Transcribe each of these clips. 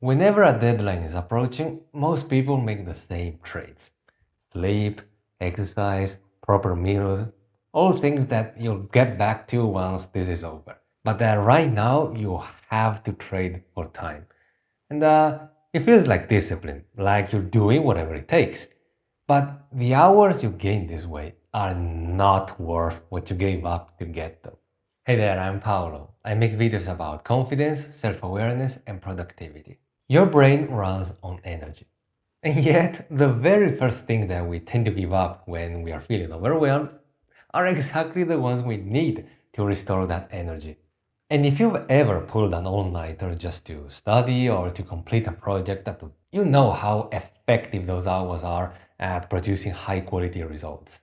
Whenever a deadline is approaching, most people make the same trades. Sleep, exercise, proper meals, all things that you'll get back to once this is over. But right now, you have to trade for time. And it feels like discipline, like you're doing whatever it takes. But the hours you gain this way are not worth what you gave up to get them. Hey there, I'm Paolo. I make videos about confidence, self awareness, and productivity. Your brain runs on energy. And yet, the very first thing that we tend to give up when we are feeling overwhelmed are exactly the ones we need to restore that energy. And if you've ever pulled an all-nighter just to study or to complete a project, that you know how effective those hours are at producing high-quality results.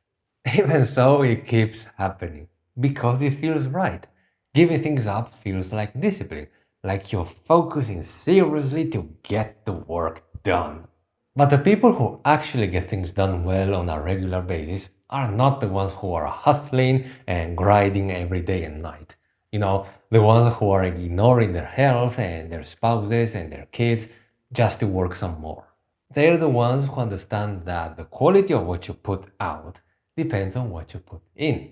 Even so, it keeps happening because it feels right. Giving things up feels like discipline, like you're focusing seriously to get the work done. But the people who actually get things done well on a regular basis are not the ones who are hustling and grinding every day and night. The ones who are ignoring their health and their spouses and their kids just to work some more. They're the ones who understand that the quality of what you put out depends on what you put in.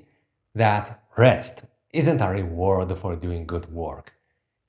That rest isn't a reward for doing good work.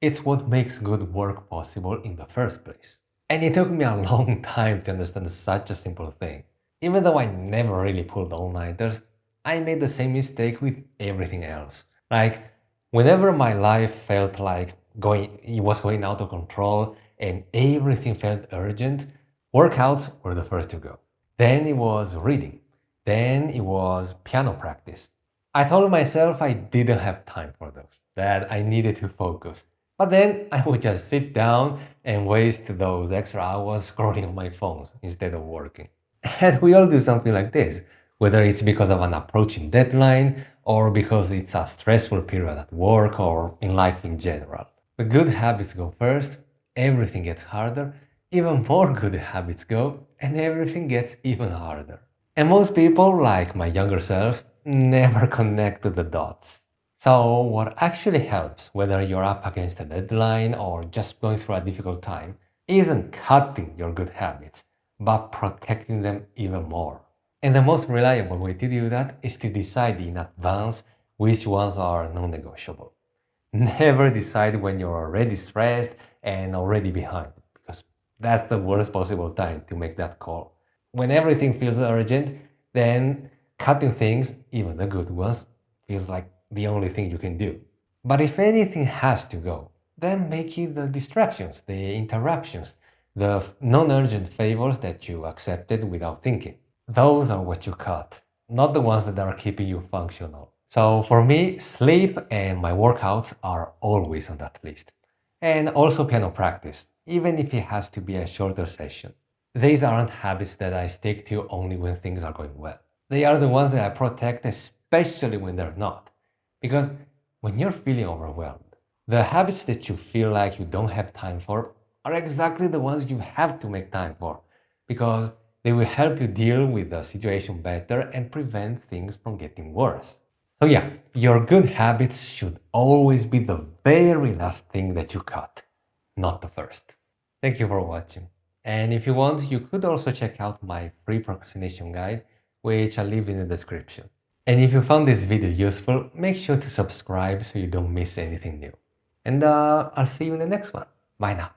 It's what makes good work possible in the first place. And it took me a long time to understand such a simple thing. Even though I never really pulled all-nighters, I made the same mistake with everything else. Like, whenever my life felt like it was going out of control and everything felt urgent, workouts were the first to go. Then it was reading. Then it was piano practice. I told myself I didn't have time for those, that I needed to focus. But then I would just sit down and waste those extra hours scrolling on my phones instead of working. And we all do something like this, whether it's because of an approaching deadline or because it's a stressful period at work or in life in general. The good habits go first, everything gets harder, even more good habits go, and everything gets even harder. And most people, like my younger self, never connect the dots. So, what actually helps, whether you're up against a deadline or just going through a difficult time, isn't cutting your good habits, but protecting them even more. And the most reliable way to do that is to decide in advance which ones are non negotiable. Never decide when you're already stressed and already behind, because that's the worst possible time to make that call. When everything feels urgent, then cutting things, even the good ones, feels like the only thing you can do. But if anything has to go, then make it the distractions, the interruptions, the non urgent favors that you accepted without thinking. Those are what you cut, not the ones that are keeping you functional. So for me, sleep and my workouts are always on that list. And also piano practice, even if it has to be a shorter session. These aren't habits that I stick to only when things are going well. They are the ones that I protect, especially when they're not. Because when you're feeling overwhelmed, the habits that you feel like you don't have time for are exactly the ones you have to make time for. Because they will help you deal with the situation better and prevent things from getting worse. So, yeah, your good habits should always be the very last thing that you cut, not the first. Thank you for watching. And if you want, you could also check out my free procrastination guide, which I'll leave in the description. And if you found this video useful, make sure to subscribe so you don't miss anything new. And I'll see you in the next one. Bye now.